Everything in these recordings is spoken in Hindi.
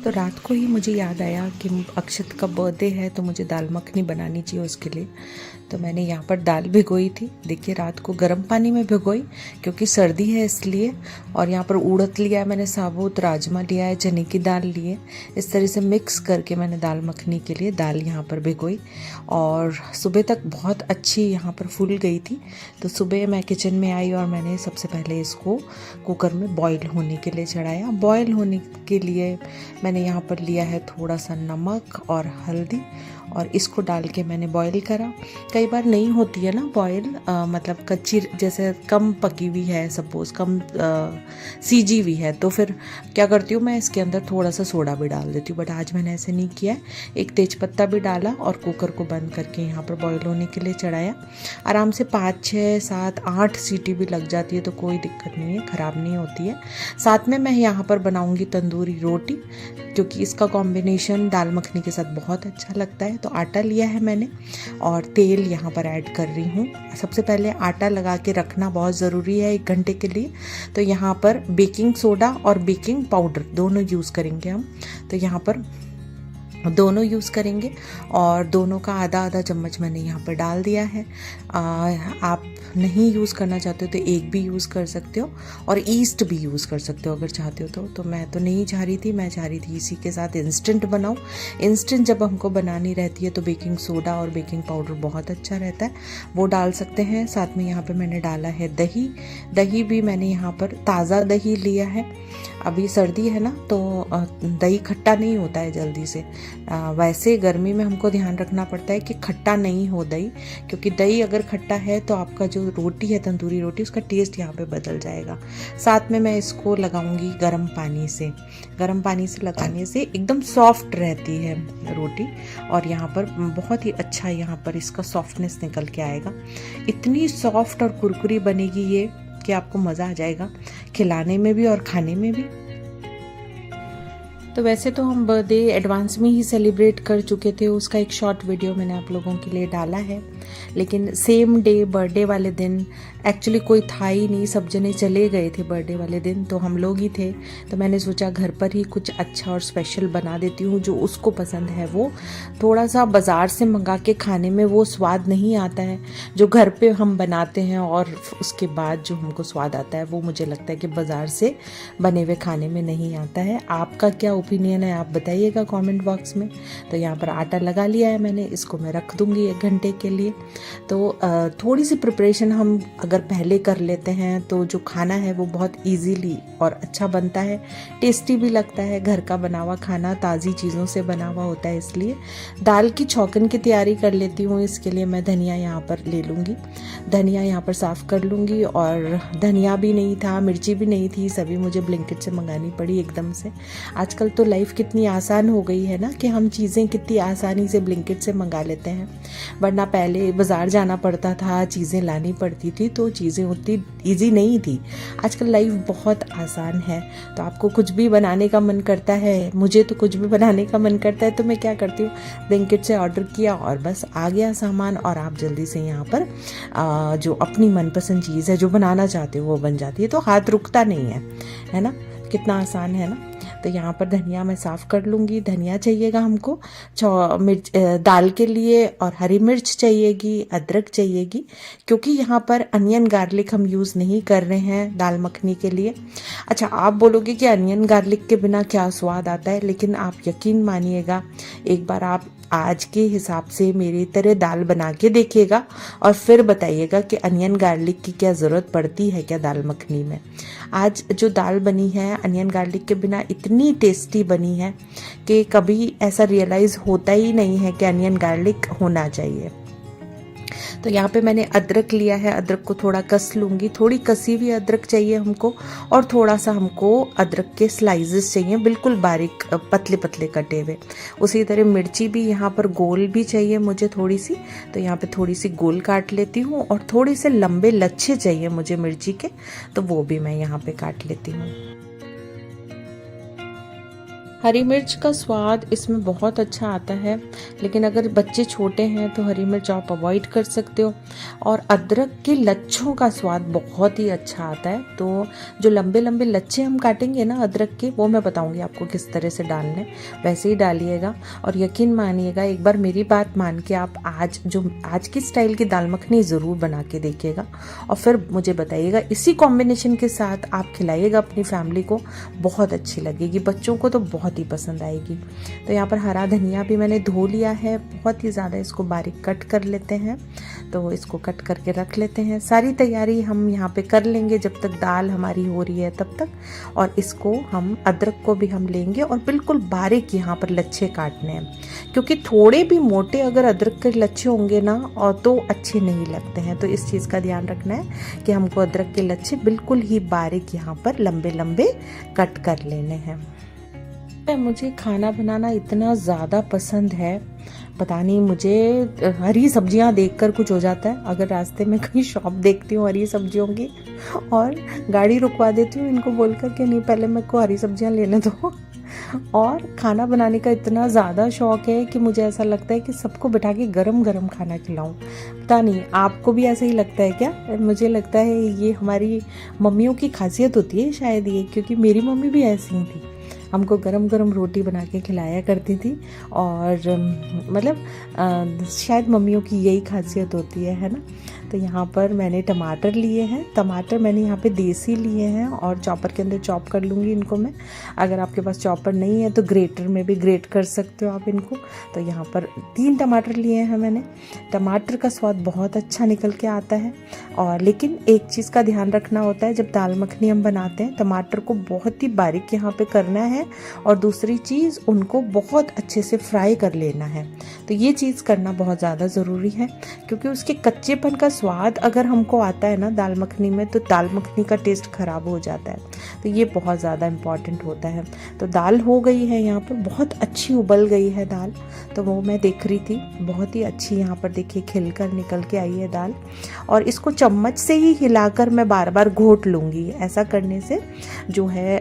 तो रात को ही मुझे याद आया कि अक्षत का बर्थडे है तो मुझे दाल मखनी बनानी चाहिए उसके लिए। तो मैंने यहाँ पर दाल भिगोई थी, देखिए रात को गर्म पानी में भिगोई क्योंकि सर्दी है इसलिए। और यहाँ पर उड़द लिया है मैंने, साबुत राजमा लिया है, चने की दाल लिए, इस तरह से मिक्स करके मैंने दाल मखनी के लिए दाल यहाँ पर भिगोई। और सुबह तक बहुत अच्छी यहाँ पर फूल गई थी। तो सुबह मैं किचन में आई और मैंने सबसे पहले इसको कुकर में बॉईल होने के लिए चढ़ाया। बॉईल होने के लिए मैंने यहाँ पर लिया है थोड़ा सा नमक और हल्दी और इसको डाल के मैंने बॉईल करा। कई बार नहीं होती है ना बॉईल, मतलब कच्ची, जैसे कम पकी हुई है, सपोज़ कम सीजी हुई है, तो फिर क्या करती हूँ मैं इसके अंदर थोड़ा सा सोडा भी डाल देती हूँ। बट आज मैंने ऐसे नहीं किया है, एक तेज़पत्ता भी डाला और कुकर को बंद करके यहाँ पर बॉईल होने के लिए चढ़ाया। आराम से 5, 6, 7, 8 सीटी भी लग जाती है तो कोई दिक्कत नहीं है, ख़राब नहीं होती है। साथ में मैं यहाँ पर बनाऊँगी तंदूरी रोटी, क्योंकि इसका कॉम्बिनेशन दाल मखनी के साथ बहुत अच्छा लगता है। तो आटा लिया है मैंने और तेल यहाँ पर ऐड कर रही हूँ। सबसे पहले आटा लगा के रखना बहुत ज़रूरी है 1 घंटे के लिए। तो यहाँ पर बेकिंग सोडा और बेकिंग पाउडर दोनों यूज़ करेंगे हम। तो यहाँ पर दोनों यूज़ करेंगे और दोनों का आधा आधा चम्मच मैंने यहाँ पर डाल दिया है। आप नहीं यूज़ करना चाहते हो तो एक भी यूज़ कर सकते हो और ईस्ट भी यूज़ कर सकते हो अगर चाहते हो तो मैं तो नहीं चाह रही थी, मैं चाह रही थी इसी के साथ इंस्टेंट बनाऊँ। इंस्टेंट जब हमको बनानी रहती है तो बेकिंग सोडा और बेकिंग पाउडर बहुत अच्छा रहता है, वो डाल सकते हैं। साथ में यहाँ पर मैंने डाला है दही। दही भी मैंने यहाँ पर ताज़ा दही लिया है। अभी सर्दी है ना तो दही खट्टा नहीं होता है जल्दी से। वैसे गर्मी में हमको ध्यान रखना पड़ता है कि खट्टा नहीं हो दही, क्योंकि दही अगर खट्टा है तो आपका जो रोटी है तंदूरी रोटी, उसका टेस्ट यहाँ पे बदल जाएगा। साथ में मैं इसको लगाऊंगी गर्म पानी से। गर्म पानी से लगाने से एकदम सॉफ्ट रहती है रोटी और यहाँ पर बहुत ही अच्छा यहाँ पर इसका सॉफ्टनेस निकल के आएगा। इतनी सॉफ्ट और कुरकुरी बनेगी ये कि आपको मज़ा आ जाएगा खिलाने में भी और खाने में भी। तो वैसे तो हम बर्थडे एडवांस में ही सेलिब्रेट कर चुके थे, उसका एक शॉर्ट वीडियो मैंने आप लोगों के लिए डाला है। लेकिन सेम डे बर्थडे वाले दिन एक्चुअली कोई था ही नहीं, सब जने चले गए थे बर्थडे वाले दिन, तो हम लोग ही थे। तो मैंने सोचा घर पर ही कुछ अच्छा और स्पेशल बना देती हूँ जो उसको पसंद है। वो थोड़ा सा बाज़ार से मंगा के खाने में वो स्वाद नहीं आता है जो घर पे हम बनाते हैं, और उसके बाद जो हमको स्वाद आता है वो मुझे लगता है कि बाज़ार से बने हुए खाने में नहीं आता है। आपका क्या ओपिनियन है आप बताइएगा कमेंट बॉक्स में। तो यहाँ पर आटा लगा लिया है मैंने, इसको मैं रख दूँगी 1 घंटे के लिए। तो थोड़ी सी प्रिपरेशन हम अगर पहले कर लेते हैं तो जो खाना है वो बहुत इजीली और अच्छा बनता है, टेस्टी भी लगता है। घर का बना हुआ खाना ताज़ी चीज़ों से बना हुआ होता है। इसलिए दाल की छौंकन की तैयारी कर लेती हूँ। इसके लिए मैं धनिया यहाँ पर ले लूँगी, धनिया यहाँ पर साफ़ कर लूँगी। और धनिया भी नहीं था, मिर्ची भी नहीं थी, सभी मुझे ब्लिंकिट से मंगानी पड़ी एकदम से। आजकल तो लाइफ कितनी आसान हो गई है ना कि हम चीज़ें कितनी आसानी से ब्लिंकिट से मंगा लेते हैं, वरना पहले बाज़ार जाना पड़ता था, चीज़ें लानी पड़ती थी, तो चीज़ें उतनी ईजी नहीं थी। आजकल लाइफ बहुत आसान है। तो आपको कुछ भी बनाने का मन करता है, मुझे तो कुछ भी बनाने का मन करता है, तो मैं क्या करती हूँ, ब्लिंकिट से ऑर्डर किया और बस आ गया सामान, और आप जल्दी से यहाँ पर जो अपनी मनपसंद चीज़ है जो बनाना चाहते हो वो बन जाती है। तो हाथ रुकता नहीं है ना, कितना आसान है ना। तो यहाँ पर धनिया मैं साफ़ कर लूँगी। धनिया चाहिएगा हमको मिर्च दाल के लिए, और हरी मिर्च चाहिएगी, अदरक चाहिएगी, क्योंकि यहाँ पर अनियन गार्लिक हम यूज़ नहीं कर रहे हैं दाल मखनी के लिए। अच्छा, आप बोलोगे कि अनियन गार्लिक के बिना क्या स्वाद आता है, लेकिन आप यकीन मानिएगा, एक बार आप आज के हिसाब से मेरी तरह दाल बना के देखिएगा और फिर बताइएगा कि अनियन गार्लिक की क्या ज़रूरत पड़ती है क्या दाल मखनी में। आज जो दाल बनी है अनियन गार्लिक के बिना इतनी टेस्टी बनी है कि कभी ऐसा रियलाइज़ होता ही नहीं है कि अनियन गार्लिक होना चाहिए। तो यहाँ पे मैंने अदरक लिया है, अदरक को थोड़ा कस लूँगी, थोड़ी कसी हुई अदरक चाहिए हमको, और थोड़ा सा हमको अदरक के स्लाइसेस चाहिए, बिल्कुल बारीक पतले पतले कटे हुए। उसी तरह मिर्ची भी यहाँ पर गोल भी चाहिए मुझे थोड़ी सी, तो यहाँ पे थोड़ी सी गोल काट लेती हूँ, और थोड़े से लंबे लच्छे चाहिए मुझे मिर्ची के, तो वो भी मैं यहाँ पे काट लेती हूँ। हरी मिर्च का स्वाद इसमें बहुत अच्छा आता है, लेकिन अगर बच्चे छोटे हैं तो हरी मिर्च आप अवॉइड कर सकते हो। और अदरक के लच्छों का स्वाद बहुत ही अच्छा आता है। तो जो लंबे लंबे लच्छे हम काटेंगे ना अदरक के, वो मैं बताऊंगी आपको किस तरह से डालने, वैसे ही डालिएगा। और यकीन मानिएगा, एक बार मेरी बात मान के आप आज की स्टाइल की दाल मखनी ज़रूर बना के देखिएगा और फिर मुझे बताइएगा। इसी कॉम्बिनेशन के साथ आप खिलाइएगा अपनी फैमिली को, बहुत अच्छी लगेगी, बच्चों को तो बहुत ही पसंद आएगी। तो यहाँ पर हरा धनिया भी मैंने धो लिया है, बहुत ही ज़्यादा इसको बारीक कट कर लेते हैं। तो इसको कट करके रख लेते हैं। सारी तैयारी हम यहाँ पे कर लेंगे जब तक दाल हमारी हो रही है तब तक। और इसको हम अदरक को भी हम लेंगे और बिल्कुल बारीक यहाँ पर लच्छे काटने हैं, क्योंकि थोड़े भी मोटे अगर अदरक के लच्छे होंगे ना और तो अच्छे नहीं लगते हैं। तो इस चीज़ का ध्यान रखना है कि हमको अदरक के लच्छे बिल्कुल ही बारीक यहाँ पर लंबे लंबे कट कर लेने हैं। मुझे खाना बनाना इतना ज़्यादा पसंद है, पता नहीं, मुझे हरी सब्जियां देखकर कुछ हो जाता है। अगर रास्ते में कहीं शॉप देखती हूँ हरी सब्जियों की और गाड़ी रुकवा देती हूँ इनको बोलकर कि नहीं पहले मेरे को हरी सब्जियां लेने दो। और खाना बनाने का इतना ज़्यादा शौक है कि मुझे ऐसा लगता है कि सबको बिठा के गरम गरम खाना खिलाऊं। पता नहीं आपको भी ऐसा ही लगता है क्या? मुझे लगता है ये हमारी मम्मियों की खासियत होती है शायद ये, क्योंकि मेरी मम्मी भी ऐसी ही थी, हमको गरम गरम रोटी बना के खिलाया करती थी। और मतलब शायद मम्मियों की यही खासियत होती है ना। तो यहाँ पर मैंने टमाटर लिए हैं, टमाटर मैंने यहाँ पे देसी लिए हैं और चॉपर के अंदर चॉप कर लूँगी इनको मैं। अगर आपके पास चॉपर नहीं है तो ग्रेटर में भी ग्रेट कर सकते हो आप इनको। तो यहाँ पर 3 टमाटर लिए हैं मैंने। टमाटर का स्वाद बहुत अच्छा निकल के आता है। और लेकिन एक चीज़ का ध्यान रखना होता है, जब दाल मखनी हम बनाते हैं टमाटर को बहुत ही बारीक यहाँ पे करना है और दूसरी चीज़ उनको बहुत अच्छे से फ्राई कर लेना है। तो ये चीज़ करना बहुत ज़्यादा ज़रूरी है, क्योंकि उसके कच्चेपन का स्वाद अगर हमको आता है ना दाल मखनी में तो दाल मखनी का टेस्ट ख़राब हो जाता है। तो ये बहुत ज़्यादा इम्पॉर्टेंट होता है। तो दाल हो गई है यहाँ पर, बहुत अच्छी उबल गई है दाल। तो वो मैं देख रही थी, बहुत ही अच्छी यहाँ पर देखिए खिल कर निकल के आई है दाल। और इसको चम्मच से ही हिलाकर मैं बार बार घोट लूँगी। ऐसा करने से जो है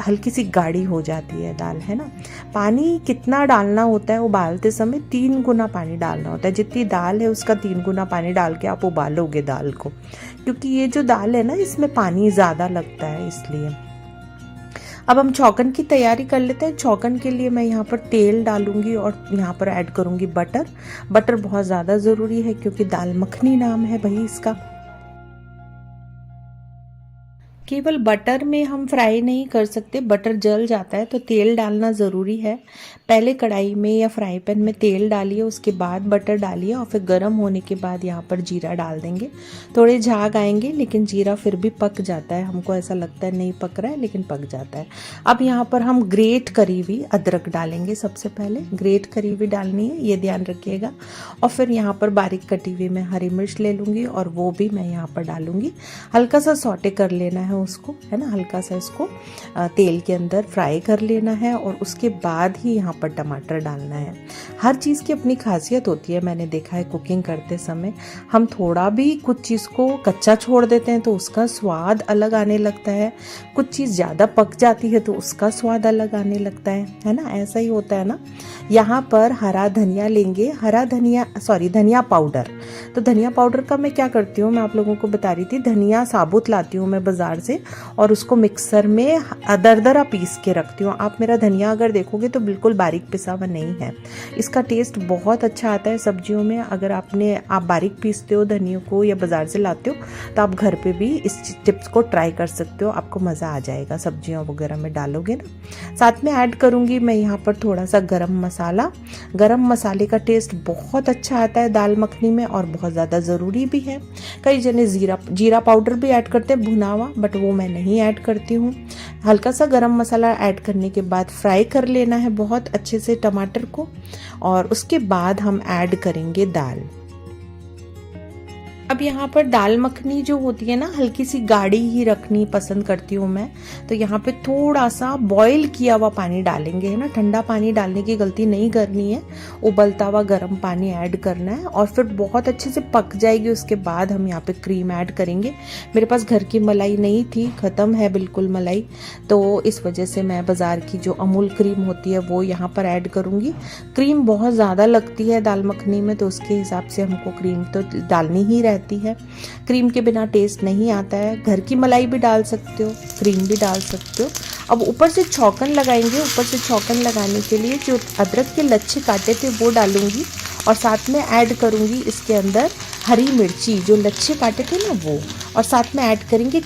हल्की सी गाढ़ी हो जाती है दाल, है ना। पानी कितना डालना होता है उबालते समय? 3 गुना पानी डालना होता है। जितनी दाल है उसका 3 गुना पानी डाल के आप उबालोगे दाल को, क्योंकि ये जो दाल है ना इसमें पानी ज़्यादा लगता है इसलिए। अब हम छौंकन की तैयारी कर लेते हैं। छौंकन के लिए मैं यहाँ पर तेल डालूंगी और यहाँ पर ऐड करूँगी बटर। बटर बहुत ज़्यादा ज़रूरी है क्योंकि दाल मखनी नाम है भाई इसका। केवल बटर में हम फ्राई नहीं कर सकते, बटर जल जाता है, तो तेल डालना ज़रूरी है। पहले कढ़ाई में या फ्राई पैन में तेल डालिए, उसके बाद बटर डालिए और फिर गर्म होने के बाद यहाँ पर जीरा डाल देंगे। थोड़े झाग आएंगे लेकिन जीरा फिर भी पक जाता है, हमको ऐसा लगता है नहीं पक रहा है लेकिन पक जाता है। अब यहाँ पर हम ग्रेट करी हुई अदरक डालेंगे। सबसे पहले ग्रेट करी हुई डालनी है, ये ध्यान रखिएगा। और फिर यहाँ पर बारीक कटी हुई मैं हरी मिर्च ले लूँगी और वो भी मैं यहाँ पर डालूँगी। हल्का सा सौटे कर लेना है उसको, है ना, हल्का सा इसको तेल के अंदर फ्राई कर लेना है और उसके बाद ही यहाँ पर टमाटर डालना है। हर चीज़ की अपनी खासियत होती है। मैंने देखा है कुकिंग करते समय हम थोड़ा भी कुछ चीज़ को कच्चा छोड़ देते हैं तो उसका स्वाद अलग आने लगता है, कुछ चीज़ ज़्यादा पक जाती है तो उसका स्वाद अलग आने लगता है ना। ऐसा ही होता है ना। यहाँ पर हरा धनिया लेंगे, धनिया पाउडर। तो धनिया पाउडर का मैं क्या करती हूँ, मैं आप लोगों को बता रही थी, धनिया साबुत लाती हूँ मैं बाज़ार से और उसको मिक्सर में दरदरा पीस के रखती हूँ। आप मेरा धनिया अगर देखोगे तो बिल्कुल बारीक पिसा हुआ नहीं है। इसका टेस्ट बहुत अच्छा आता है सब्जियों में। अगर आप बारीक पीसते हो धनिया को या बाज़ार से लाते हो तो आप घर पे भी इस टिप्स को ट्राई कर सकते हो, आपको मज़ा आ जाएगा सब्जियों वगैरह में डालोगे ना। साथ में ऐड करूँगी मैं यहाँ पर थोड़ा सा गरम मसाला। गरम मसाले का टेस्ट बहुत अच्छा आता है दाल मखनी में और बहुत ज़्यादा ज़रूरी भी है। कई जने जीरा पाउडर भी ऐड करते हैं भुना हुआ, बट वो मैं नहीं ऐड करती हूँ। हल्का सा गरम मसाला ऐड करने के बाद फ्राई कर लेना है बहुत अच्छे से टमाटर को और उसके बाद हम ऐड करेंगे दाल। अब यहाँ पर दाल मखनी जो होती है ना, हल्की सी गाढ़ी ही रखनी पसंद करती हूँ मैं। तो यहाँ पे थोड़ा सा बॉईल किया हुआ पानी डालेंगे, है ना। ठंडा पानी डालने की गलती नहीं करनी है, उबलता हुआ गर्म पानी ऐड करना है और फिर बहुत अच्छे से पक जाएगी। उसके बाद हम यहाँ पे क्रीम ऐड करेंगे। मेरे पास घर की मलाई नहीं थी, ख़त्म है बिल्कुल मलाई, तो इस वजह से मैं बाज़ार की जो अमूल क्रीम होती है वो यहाँ पर ऐड करूँगी। क्रीम बहुत ज़्यादा लगती है दाल मखनी में, तो उसके हिसाब से हमको क्रीम तो डालनी ही रहती है। क्रीम के बिना टेस्ट नहीं आता है। घर की मलाई भी डाल सकते हो, क्रीम भी डाल सकते हो। अब ऊपर से छौंकन लगाएंगे। ऊपर से छौंकन लगाने के लिए जो अदरक के लच्छे काटे थे वो डालूंगी और साथ में ऐड करूंगी इसके अंदर हरी मिर्ची, जो लच्छे काटे थे ना वो, और साथ में ऐड करेंगे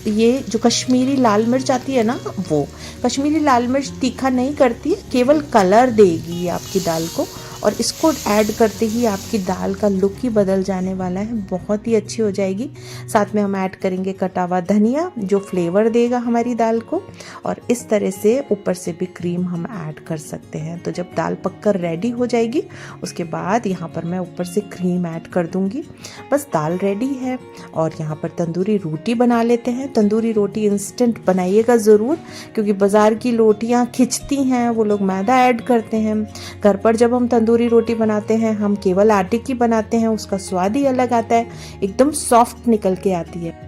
ये जो कश्मीरी लाल मिर्च आती है ना, वो कश्मीरी लाल मिर्च तीखा नहीं करती है, केवल कलर देगी आपकी दाल को। और इसको ऐड करते ही आपकी दाल का लुक ही बदल जाने वाला है, बहुत ही अच्छी हो जाएगी। साथ में हम ऐड करेंगे कटा हुआ धनिया, जो फ्लेवर देगा हमारी दाल को। और इस तरह से ऊपर से भी क्रीम हम ऐड कर सकते हैं। तो जब दाल पककर रेडी हो जाएगी उसके बाद यहाँ पर मैं ऊपर से क्रीम ऐड कर दूँगी। बस दाल रेडी है। और यहाँ पर तंदूरी रोटी बना लेते हैं। तंदूरी रोटी इंस्टेंट बनाइएगा ज़रूर, क्योंकि बाज़ार की रोटियाँ खिंचती हैं, वो लोग मैदा ऐड करते हैं। घर पर जब हम तंदूरी रोटी बनाते हैं हम केवल आटे की बनाते हैं, उसका स्वाद ही अलग आता है, एकदम सॉफ्ट निकल के आती है।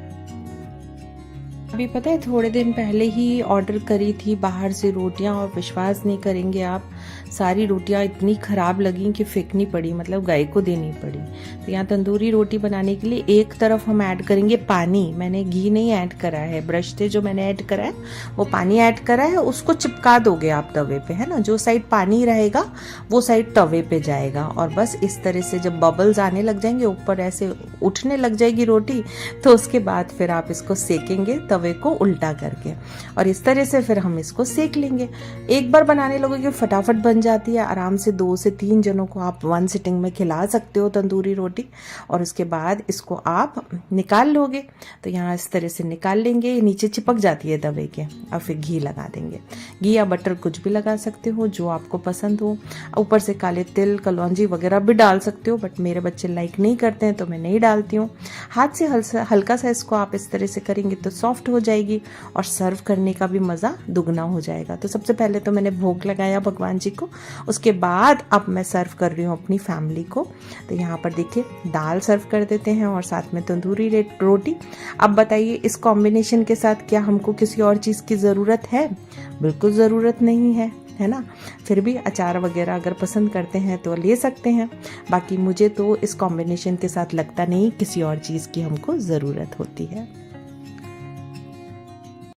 अभी पता है थोड़े दिन पहले ही ऑर्डर करी थी बाहर से रोटियां, और विश्वास नहीं करेंगे आप, सारी रोटियां इतनी ख़राब लगी कि फेंकनी पड़ी, मतलब गाय को देनी पड़ी। तो यहाँ तंदूरी रोटी बनाने के लिए एक तरफ हम ऐड करेंगे पानी। मैंने घी नहीं ऐड करा है, ब्रश से जो मैंने ऐड करा है वो पानी ऐड करा है। उसको चिपका दोगे आप तवे पे, है ना। जो साइड पानी रहेगा वो साइड तवे पे जाएगा। और बस इस तरह से जब बबल्स आने लग जाएंगे, ऊपर ऐसे उठने लग जाएगी रोटी, तो उसके बाद फिर आप इसको सेकेंगे तवे को उल्टा करके, और इस तरह से फिर हम इसको सेक लेंगे। एक बार बनाने लगोगे फटाफट बन जाती है। आराम से 2 से 3 जनों को आप 1 सिटिंग में खिला सकते हो तंदूरी रोटी। और उसके बाद इसको आप निकाल लोगे। तो यहाँ इस तरह से निकाल लेंगे, नीचे चिपक जाती है तवे के। और फिर घी लगा देंगे, घी या बटर कुछ भी लगा सकते हो जो आपको पसंद हो। ऊपर से काले तिल, कलौंजी वगैरह भी डाल सकते हो, बट मेरे बच्चे लाइक नहीं करते हैं तो मैं नहीं डालती हूँ। हाथ से हल्का सा इसको आप इस तरह से करेंगे तो सॉफ्ट हो जाएगी और सर्व करने का भी मज़ा दुगना हो जाएगा। तो सबसे पहले तो मैंने भोग लगाया भगवान जी को, उसके बाद अब मैं सर्व कर रही हूँ अपनी फैमिली को। तो यहाँ पर देखिए दाल सर्व कर देते हैं और साथ में तंदूरी रोटी। अब बताइए इस कॉम्बिनेशन के साथ क्या हमको किसी और चीज़ की ज़रूरत है? बिल्कुल ज़रूरत नहीं है ना। फिर भी अचार वगैरह अगर पसंद करते हैं तो ले सकते हैं, बाकी मुझे तो इस कॉम्बिनेशन के साथ लगता नहीं किसी और चीज़ की हमको ज़रूरत होती है।